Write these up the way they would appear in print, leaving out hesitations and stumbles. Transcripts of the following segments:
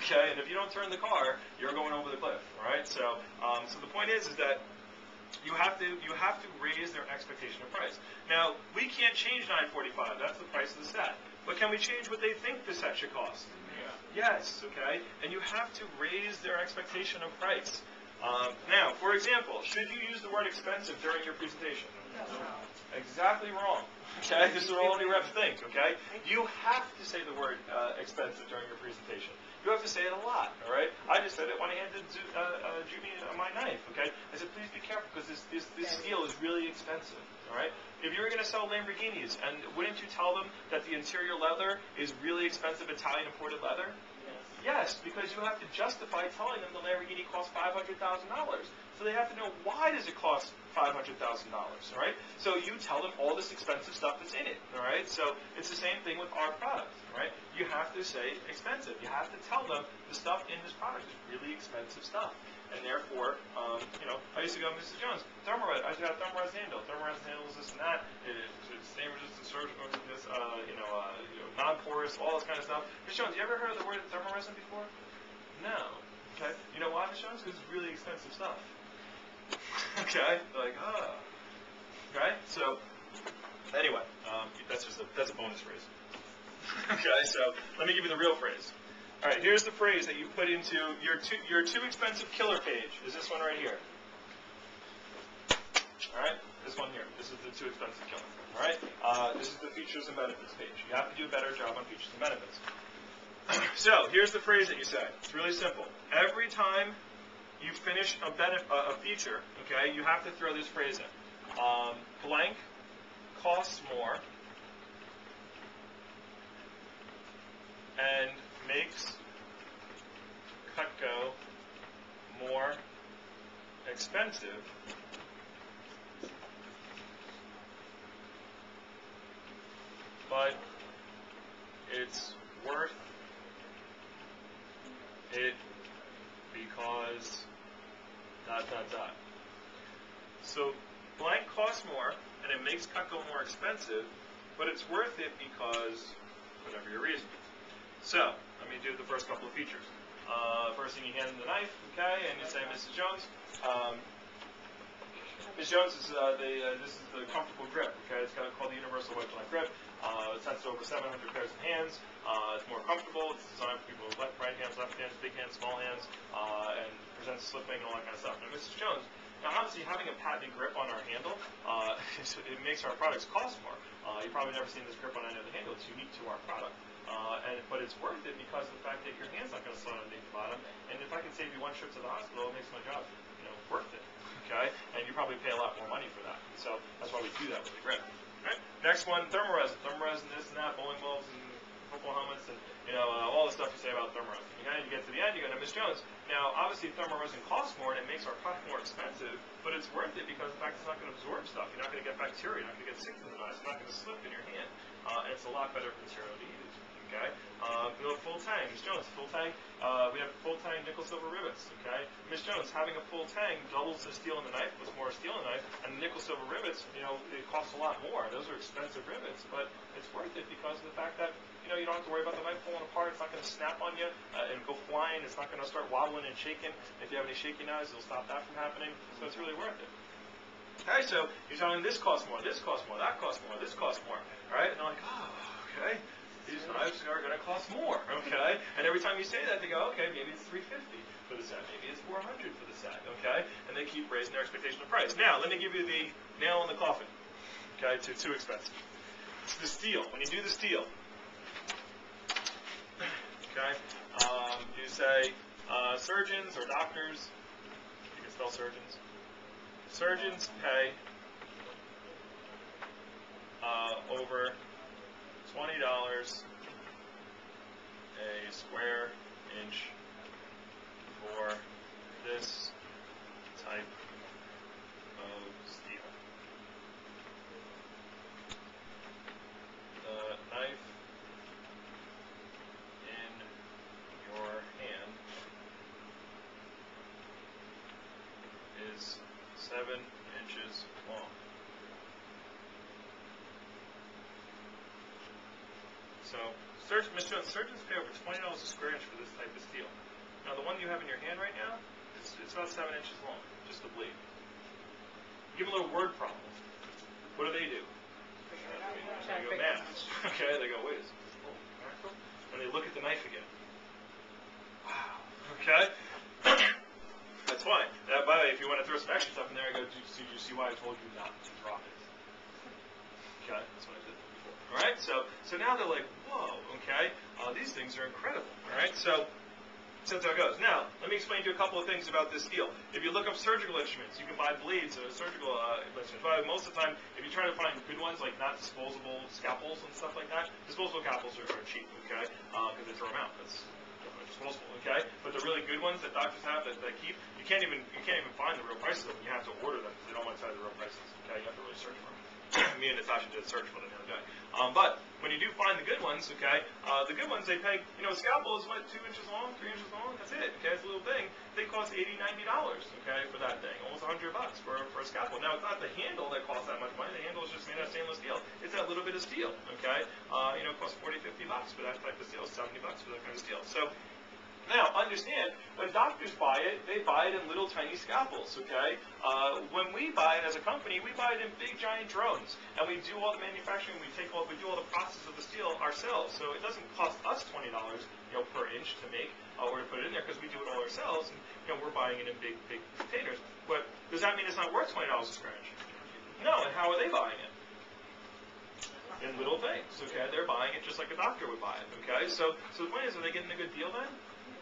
Okay, and if you don't turn the car, you're going over the cliff. All right. So, so the point is that you have to raise their expectation of price. Now, we can't change 945. That's the price of the set. But can we change what they think the set should cost? Yeah. Yes. Okay. And you have to raise their expectation of price. Now, for example, should you use the word expensive during your presentation? No. Exactly wrong. Okay, this is what all new reps think. Okay, you have to say the word expensive during your presentation. You have to say it a lot. All right. I just said it when I handed Judy my knife. Okay, I said please be careful because this steel is really expensive. All right. If you were going to sell Lamborghinis, and wouldn't you tell them that the interior leather is really expensive Italian imported leather? Yes, because you have to justify telling them the Lamborghini costs $500,000. So they have to know why does it cost $500,000, all right? So you tell them all this expensive stuff that's in it, all right? So it's the same thing with our product, all right? You have to say expensive. You have to tell them the stuff in this product is really expensive stuff. And therefore, you know, I used to go, Mrs. Jones, thermoresin, I got a thermoresin handle. Thermoresin handles this and that. It's stain resistant, surgical, this, non-porous, all this kind of stuff. Ms. Jones, you ever heard of the word thermoresin before? No. Okay. You know why, Ms. Jones? Because it's really expensive stuff. Okay. Like, oh. Okay. So, anyway, that's a bonus phrase. Okay. So let me give you the real phrase. All right, here's the phrase that you put into your too expensive killer page. Is this one right here? All right, this one here. This is the too expensive killer. All right, this is the features and benefits page. You have to do a better job on features and benefits. So here's the phrase that you say. It's really simple. Every time you finish a feature, okay, you have to throw this phrase in. Blank costs more and makes Cutco more expensive but it's worth it because ... So blank costs more and it makes Cutco more expensive, but it's worth it because whatever your reason. So, let me do the first couple of features. First thing, you hand them the knife, okay, and you say, Mrs. Jones, Ms. Jones, this is the comfortable grip, okay? It's called the Universal Wedge Lock Grip. It sets over 700 pairs of hands. It's more comfortable. It's designed for people with right hands, left hands, big hands, small hands, and prevents slipping and all that kind of stuff. Now, Mrs. Jones, now obviously having a patented grip on our handle, it makes our products cost more. You've probably never seen this grip on any other handle. It's unique to our product. But it's worth it because of the fact that your hand's not going to slide underneath the bottom. And if I can save you one trip to the hospital, it makes my job, worth it. Okay? And you probably pay a lot more money for that. So that's why we do that with the grip. Right? Next one, thermoresin. Thermoresin, this and that, bowling balls and football helmets, and all the stuff you say about thermoresin. Okay? You get to the end, you go, now, Ms. Jones, now obviously thermoresin costs more and it makes our product more expensive, but it's worth it because the fact it's not going to absorb stuff. You're not going to get bacteria. You're not going to get sick from the knife. It's not going to slip in your hand. And it's a lot better material to use. Okay, we have full tang. Ms. Jones, full tang. We have full tang nickel silver rivets. Okay, Ms. Jones, having a full tang doubles the steel in the knife, puts more steel in the knife, and the nickel silver rivets, it costs a lot more. Those are expensive rivets, but it's worth it because of the fact that you don't have to worry about the knife falling apart. It's not going to snap on you and go flying. It's not going to start wobbling and shaking. If you have any shaky knives, it'll stop that from happening. So it's really worth it. Okay, so you're telling them this costs more, this costs more, that costs more, this costs more. All right, and they're like, oh, okay. These knives are going to cost more, okay? And every time you say that, they go, okay, maybe it's $350 for the set, maybe it's $400 for the set, okay? And they keep raising their expectation of price. Now, let me give you the nail in the coffin, okay? Too expensive. It's the steel. When you do the steel, okay? You say surgeons or doctors. You can spell surgeons. Surgeons pay over $20 a square inch for this type of steel. The knife in your hand is 7 inches long. So, Ms. Jones, surgeons pay over $20 a square inch for this type of steel. you have in your hand right now, it's about 7 inches long, just the blade. Give them a little word problem. What do? They go math. Okay, they go, wait, and they look at the knife again. Wow. Okay? That's fine. By the way, if you want to throw some extra stuff in there, I go, did you see why I told you not to drop it? Okay, that's what I did before. Alright, so now they're like, whoa, okay, these things are incredible. Alright, so that's how it goes. Now, let me explain to you a couple of things about this steel. If you look up surgical instruments, you can buy blades or surgical instruments. But most of the time, if you try to find good ones, like not disposable scalpels and stuff like that, disposable scalpels are cheap, okay, because they throw them out. That's disposable, okay? But the really good ones that doctors have that keep, you can't even find the real prices of them. You have to order them because they don't want to tell you the real prices, okay? You have to really search for them. Me and Natasha did a search for them the other day. But when you do find the good ones, okay, the good ones, they pay, a scalpel is what, 2 inches long, 3 inches long? That's it, okay? It's a little thing. They cost $80, $90, okay, for that thing. Almost $100 for a scalpel. Now, it's not the handle that costs that much money. The handle is just made out of stainless steel. It's that little bit of steel, okay? It costs $40, $50 for that type of steel, $70 for that kind of steel. So, now, understand, when doctors buy it, they buy it in little tiny scalpels, okay? When we buy it as a company, we buy it in big giant drones. And we do all the manufacturing, we do all the process of the steel ourselves. So it doesn't cost us $20, per inch to make or to put it in there because we do it all ourselves. And, we're buying it in big containers. But does that mean it's not worth $20 a square inch? No, and how are they buying it? In little things, okay? They're buying it just like a doctor would buy it, okay? So the point is, are they getting a good deal then?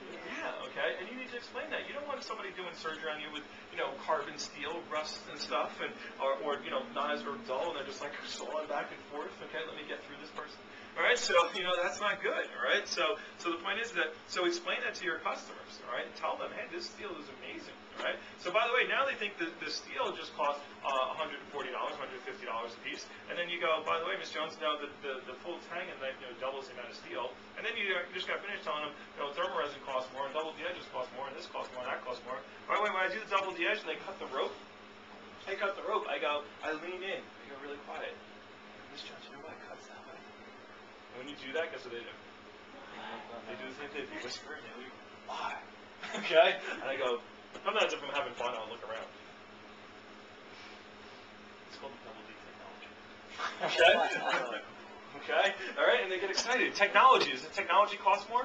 Yeah, okay, and you need to explain that. You don't want somebody doing surgery on you with, carbon steel, rust and stuff, and or knives are dull, and they're just like sawing back and forth. Okay, let me get through this person. All right, so that's not good. All right, so the point is that explain that to your customers. All right, tell them, hey, this steel is amazing. All right, so by the way, now they think that the steel just costs $140, $150 a piece, and then you go, by the way, Ms. Jones, now the full tang and knife doubles the amount of steel, and then you just got finished telling them, thermal resin costs more, and double the edges cost more, and this costs more, and that costs more. By the way, when I do the double the edge and they cut the rope, I lean in, I go really quiet. Ms. Jones, you know why it cuts that way? And when you do that, guess what they do? They do the same thing. They whisper and they go, why? Okay? And I go, sometimes if I'm having fun, I'll look around. It's called the double D technology. Okay? Okay? Alright, and they get excited. Technology. Does the technology cost more?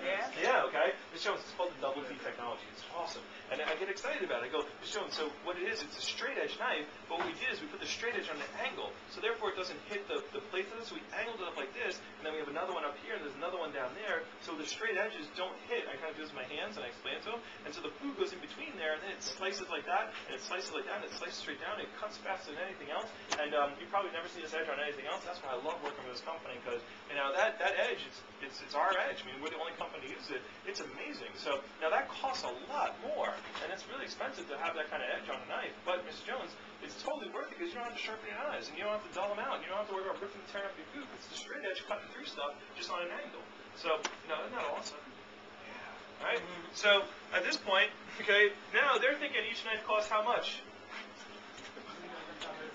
Yeah. Yeah, okay. Ms. Jones, it's called the double D technology. It's awesome. And I get excited about it. I go, Ms. Jones, so what it is, it's a straight edge knife, but what we did is we put the straight edge on an angle, so therefore it doesn't hit the plates of this, so we angled it up like this, and then we have another one up here, and there's another one down there, so the straight edges don't hit. I kind of do this with my hands, and I explain it to them, and so the food goes in between there, and then it slices like that, and it slices like that, and it slices straight down, and it cuts faster than anything else, and you probably never see this edge on anything else. That's why I love working with this company, because that edge, it's our edge. I mean, we're the only company who uses it. It's amazing. So now that costs a lot more, and it's really expensive to have that kind of edge on a knife. But Mrs. Jones, it's totally worth it because you don't have to sharpen your knives, and you don't have to dull them out, and you don't have to worry about ripping and tearing up your food. It's the straight edge cutting through stuff just on an angle. So isn't that awesome? Yeah. Right. So at this point, okay, now they're thinking each knife costs how much?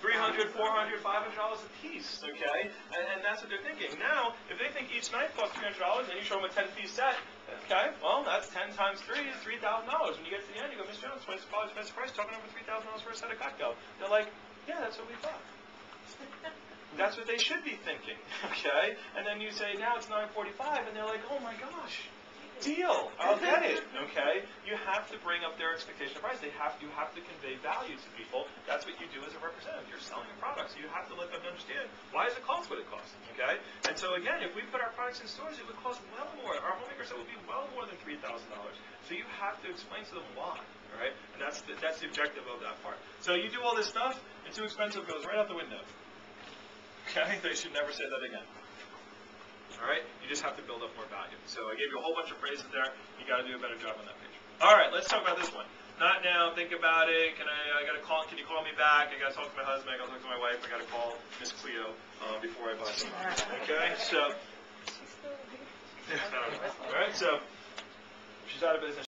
$300, $400, $500 a piece, okay? And that's what they're thinking. Now, if they think each knife costs $300 and you show them a 10-piece set, okay, well, that's 10 times 3 is $3,000. When you get to the end, you go, Ms. Jones, twice the price, talking over $3,000 for a set of Cutco. They're like, yeah, that's what we thought. That's what they should be thinking, okay? And then you say, now it's $945, and they're like, oh my gosh. Deal. I'll get it. Okay? You have to bring up their expectation of price. You have to convey value to people. That's what you do as a representative. You're selling a product, so you have to let them understand why does it cost what it costs. Okay? And so again, if we put our products in stores, it would cost well more. Our homemaker set would be well more than $3,000. So you have to explain to them why. All right? And that's the objective of that part. So you do all this stuff, and too expensive goes right out the window. Okay? They should never say that again. All right, you just have to build up more value. So I gave you a whole bunch of phrases there. You got to do a better job on that page. All right, let's talk about this one. Not now. Think about it. I got to call. Can you call me back? I got to talk to my husband. I got to talk to my wife. I got to call Miss Cleo before I buy some. Okay, so. All right, so she's out of business.